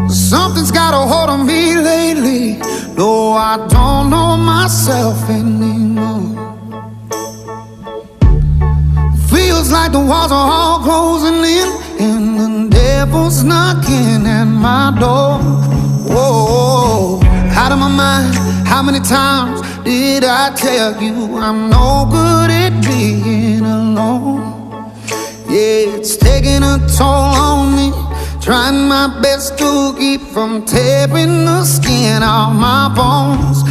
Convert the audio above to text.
Something's got a hold on me lately. No, I don't know myself anymore. Feels like the walls are all closing in, and the devil's knocking at my door. Whoa, out of my mind. How many times did I tell you I'm no good at being alone? Yeah, it's taking a toll on me, trying my best to keep from tearing the skin off my bones.